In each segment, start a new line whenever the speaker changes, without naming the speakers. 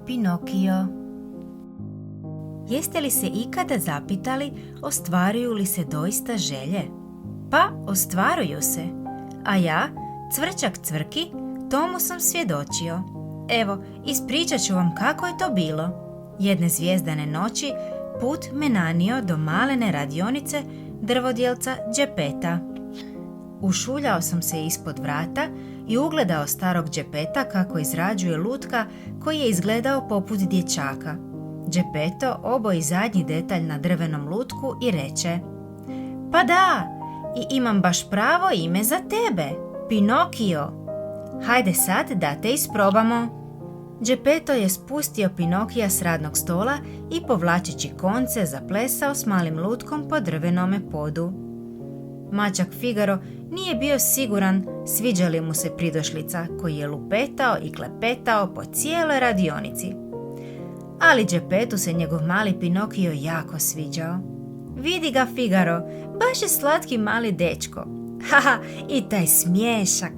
Pinokio. Jeste li se ikada zapitali ostvaruju li se doista želje? Pa, ostvaruju se. A ja, cvrčak Cvrki, tomu sam svjedočio. Evo, ispričat ću vam kako je to bilo. Jedne zvijezdane noći put me nanio do malene radionice drvodjelca Đepeta. Ušuljao sam se ispod vrata i ugledao starog Đepeta kako izrađuje lutka koji je izgledao poput dječaka. Đepeto oboji zadnji detalj na drvenom lutku i reče: Pa da, i imam baš pravo ime za tebe, Pinokio. Hajde sad da te isprobamo. Đepeto je spustio Pinokija s radnog stola i povlačeći konce zaplesao s malim lutkom po drvenome podu. Mačak Figaro nije bio siguran sviđa li mu se pridošlica koji je lupetao i klepetao po cijeloj radionici. Ali Đepetu se njegov mali Pinokio jako sviđao. Vidi ga, Figaro, baš je slatki mali dečko. Haha, i taj smiješak.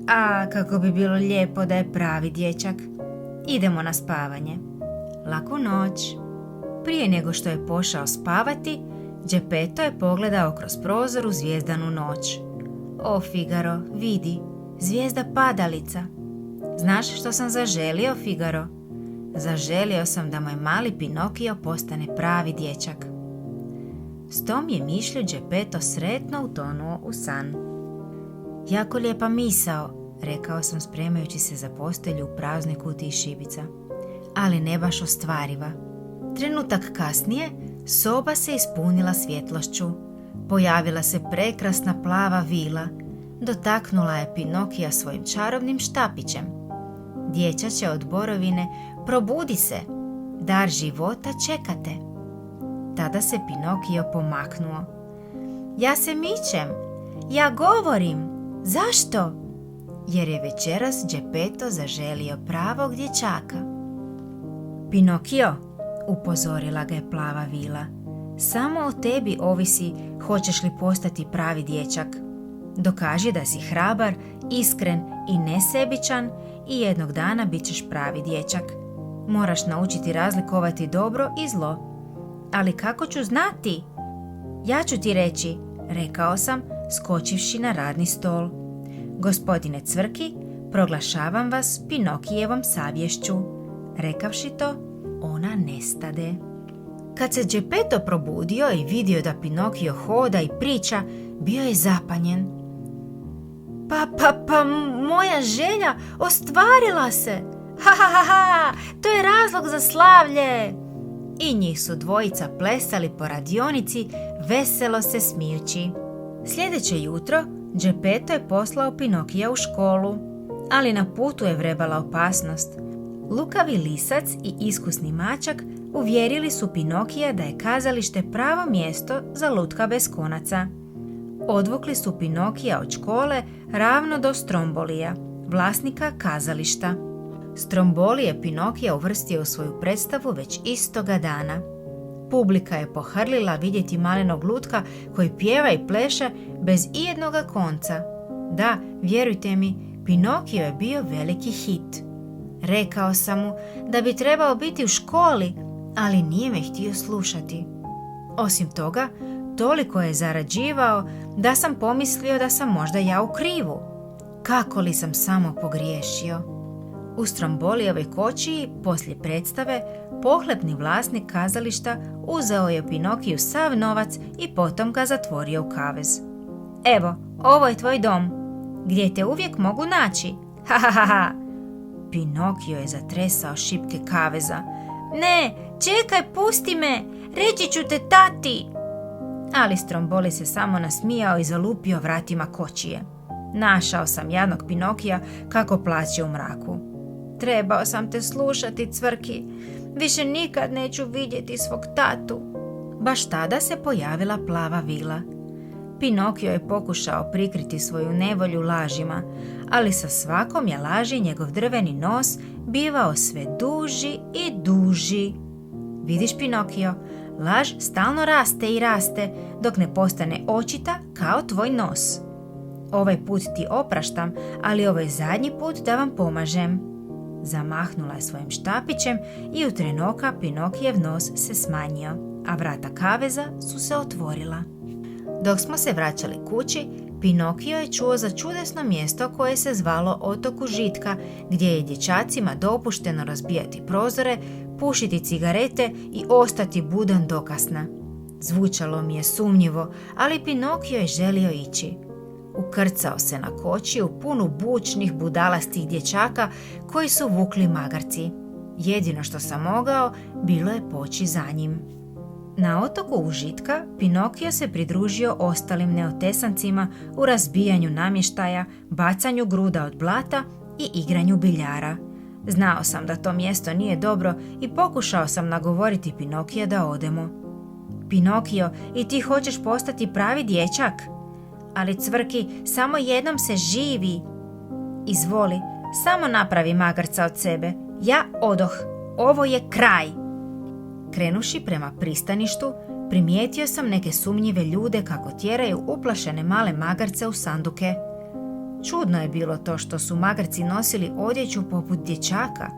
A, kako bi bilo lijepo da je pravi dječak. Idemo na spavanje. Laku noć. Prije nego što je pošao spavati, Đepeto je pogledao kroz prozor u zvijezdanu noć. O, Figaro, vidi, zvijezda padalica. Znaš što sam zaželio, Figaro? Zaželio sam da moj mali Pinokio postane pravi dječak. S tom je mišlju Đepeto sretno utonuo u san. Jako lijepa misao, rekao sam spremajući se za postelju u praznoj kutiji šibica, ali ne baš ostvariva. Trenutak kasnije soba se ispunila svjetlošću. Pojavila se prekrasna plava vila. Dotaknula je Pinokija svojim čarobnim štapićem. Dječače od borovine, probudi se, dar života čekate. Tada se Pinokio pomaknuo. Ja se mičem, ja govorim. Zašto? Jer je večeras Đepeto zaželio pravog dječaka. Pinokio, upozorila ga je plava vila, samo o tebi ovisi hoćeš li postati pravi dječak. Dokaži da si hrabar, iskren i nesebičan i jednog dana bit ćeš pravi dječak. Moraš naučiti razlikovati dobro i zlo. Ali kako ću znati? Ja ću ti reći, rekao sam, skočivši na radni stol. Gospodine Cvrki, proglašavam vas Pinokijevom savješću. Rekavši to, ona nestade. Kad se Đepeto probudio i vidio da Pinokio hoda i priča, bio je zapanjen. Pa, moja želja ostvarila se! Ha, to je razlog za slavlje! I njih su dvojica plesali po radionici, veselo se smijući. Sljedeće jutro Đepeto je poslao Pinokija u školu, ali na putu je vrebala opasnost. Lukavi lisac i iskusni mačak uvjerili su Pinokija da je kazalište pravo mjesto za lutka bez konaca. Odvukli su Pinokija od škole ravno do Strombolija, vlasnika kazališta. Stromboli je Pinokija uvrstio u svoju predstavu već istoga dana. Publika je pohrlila vidjeti malenog lutka koji pjeva i pleše bez ijednoga konca. Da, vjerujte mi, Pinokio je bio veliki hit. Rekao sam mu da bi trebao biti u školi, ali nije me htio slušati. Osim toga, toliko je zarađivao da sam pomislio da sam možda ja u krivu. Kako li sam samo pogriješio? U Strombolijevoj kočiji, poslije predstave, pohlepni vlasnik kazališta uzeo je Pinokiju sav novac i potom ga zatvorio u kavez. Evo, ovo je tvoj dom, gdje te uvijek mogu naći. Ha. Pinokio je zatresao šipke kaveza. Ne, čekaj, pusti me, reći ću te tati. Ali Stromboli se samo nasmijao i zalupio vratima kočije. Našao sam jadnog Pinokija kako plaće u mraku. Trebao sam te slušati, Cvrki. Više nikad neću vidjeti svog tatu. Baš tada se pojavila plava vila. Pinokio je pokušao prikriti svoju nevolju lažima, ali sa svakom je laži njegov drveni nos bivao sve duži i duži. Vidiš, Pinokio, laž stalno raste i raste dok ne postane očita kao tvoj nos. Ovaj put ti opraštam, ali ovo je zadnji put da vam pomažem. Zamahnula je svojim štapićem i u tren oka Pinokijev nos se smanjio, a vrata kaveza su se otvorila. Dok smo se vraćali kući, Pinokio je čuo za čudesno mjesto koje se zvalo Otok Užitka, gdje je dječacima dopušteno razbijati prozore, pušiti cigarete i ostati budan do kasna. Zvučalo mi je sumnjivo, ali Pinokio je želio ići. Ukrcao se na kočiju punu bučnih budalastih dječaka koji su vukli magarci. Jedino što sam mogao bilo je poći za njim. Na otoku Užitka Pinokio se pridružio ostalim neotesancima u razbijanju namještaja, bacanju gruda od blata i igranju biljara. Znao sam da to mjesto nije dobro i pokušao sam nagovoriti Pinokija da odemo. Pinokio, i ti hoćeš postati pravi dječak? Ali Cvrki, samo jednom se živi. Izvoli, samo napravi magarca od sebe. Ja odoh. Ovo je kraj. Krenuši prema pristaništu, primijetio sam neke sumnjive ljude kako tjeraju uplašene male magarce u sanduke. Čudno je bilo to što su magarci nosili odjeću poput dječaka.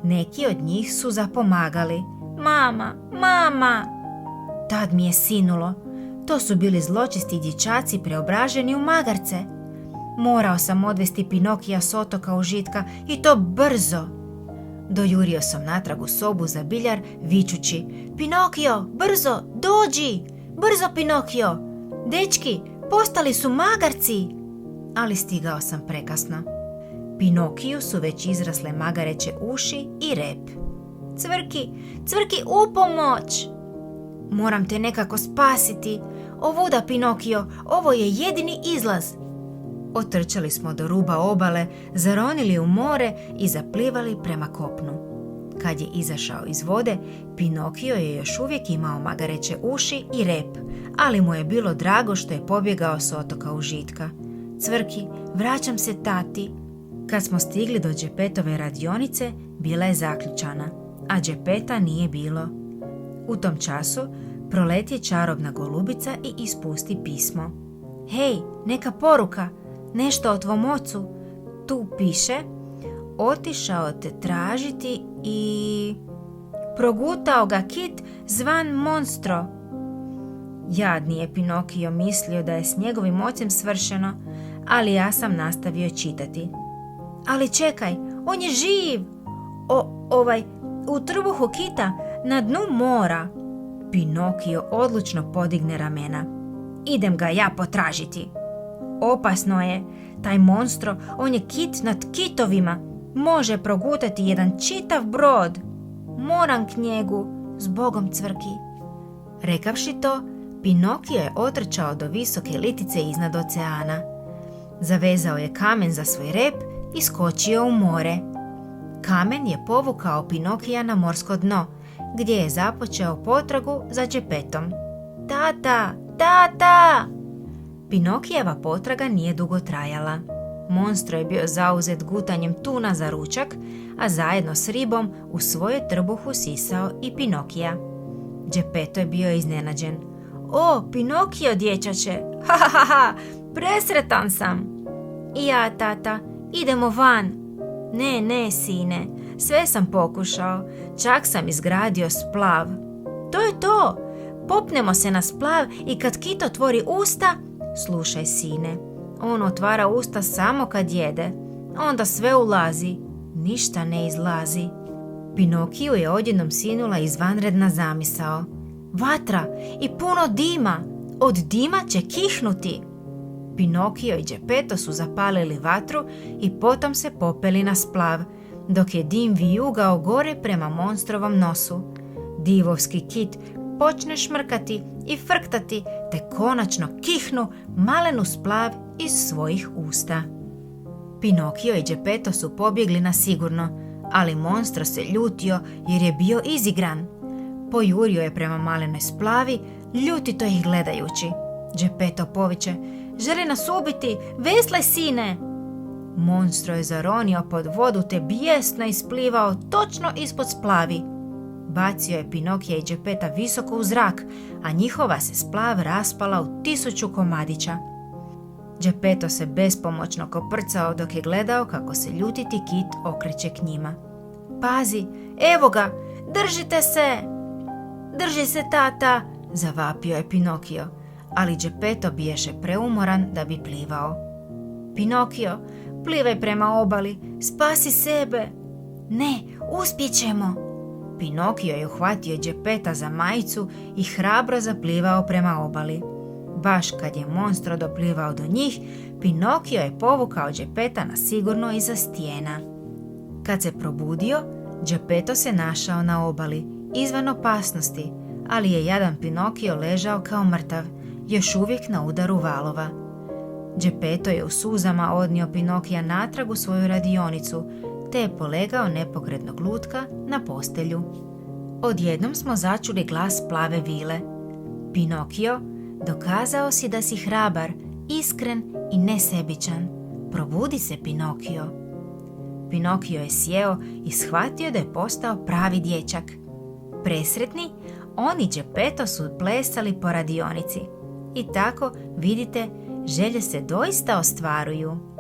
Neki od njih su zapomagali. Mama, mama! Tad mi je sinulo. To su bili zločesti dječaci preobraženi u magarce. Morao sam odvesti Pinokija s otoka Užitka i to brzo. Dojurio sam natrag u sobu za biljar vičući: Pinokio, brzo, dođi! Brzo, Pinokio! Dečki, postali su magarci! Ali stigao sam prekasno. Pinokiju su već izrasle magareće uši i rep. Cvrki, Cvrki, u pomoć! Moram te nekako spasiti. Ovuda, Pinokio, ovo je jedini izlaz. Otrčali smo do ruba obale, zaronili u more i zaplivali prema kopnu. Kad je izašao iz vode, Pinokio je još uvijek imao magareće uši i rep, ali mu je bilo drago što je pobjegao s otoka Užitka. Cvrki, vraćam se tati. Kad smo stigli do Džepetove radionice, bila je zaključana, a Džepeta nije bilo. U tom času proleti čarobna golubica i ispusti pismo. Hej, neka poruka, nešto o tvom ocu. Tu piše: otišao te tražiti i progutao ga kit zvan Monstro. Jadni je Pinokio mislio da je s njegovim ocem svršeno, ali ja sam nastavio čitati. Ali čekaj, on je živ! U trbuhu kita, na dnu mora. Pinokio odlučno podigne ramena. Idem ga ja potražiti. Opasno je, taj monstro, on je kit nad kitovima. Može progutati jedan čitav brod. Moram k njegu, zbogom Cvrki. Rekavši to, Pinokio je otrčao do visoke litice iznad oceana. Zavezao je kamen za svoj rep i skočio u more. Kamen je povukao Pinokija na morsko dno, gdje je započeo potragu za Džepetom. Tata, tata! Pinokijeva potraga nije dugo trajala. Monstro je bio zauzet gutanjem tuna za ručak, a zajedno s ribom u svoje trbuhu sisao i Pinokija. Džepeto je bio iznenađen. O, Pinokio, dječače! Ha, ha, ha, ha! Presretan sam! I ja, tata, idemo van. Ne, sine, sve sam pokušao, čak sam izgradio splav. To je to! Popnemo se na splav i kad kit otvori usta, slušaj, sine, on otvara usta samo kad jede. Onda sve ulazi, ništa ne izlazi. Pinokiju je odjednom sinula izvanredna zamisao. Vatra i puno dima, od dima će kihnuti. Pinokio i Džepeto su zapalili vatru i potom se popeli na splav, dok je dim vijugao gore prema monstrovom nosu. Divovski kit počne šmrkati i frktati, te konačno kihnu malenu splav iz svojih usta. Pinokio i Džepeto su pobjegli na sigurno, ali monstro se ljutio jer je bio izigran. Pojurio je prema malenoj splavi, ljutito ih gledajući. Džepeto poviče: želi nas ubiti, veslaj, sine! Monstro je zaronio pod vodu te bijesno isplivao točno ispod splavi. Bacio je Pinokija i Džepeta visoko u zrak, a njihova se splav raspala u 1000 komadića. Geppetto se bespomoćno koprcao dok je gledao kako se ljutiti kit okreće k njima. Pazi, evo ga, držite se! Drži se, tata, zavapio je Pinokio, ali Geppetto biješe preumoran da bi plivao. Pinokio, plivaj prema obali, spasi sebe! Ne, uspjećemo! Pinokio je uhvatio Geppetta za majicu i hrabro zaplivao prema obali. Baš kad je monstro doplivao do njih, Pinokio je povukao Geppetta na sigurno iza stijena. Kad se probudio, Geppetto se našao na obali, izvan opasnosti, ali je jadan Pinokio ležao kao mrtav, još uvijek na udaru valova. Geppetto je u suzama odnio Pinokija natrag u svoju radionicu, te je polegao nepokretnog lutka na postelju. Odjednom smo začuli glas plave vile. Pinokio, dokazao si da si hrabar, iskren i nesebičan. Probudi se, Pinokio. Pinokio je sjeo i shvatio da je postao pravi dječak. Presretni, on i Geppetto su plesali po radionici. I tako, vidite, želje se doista ostvaruju.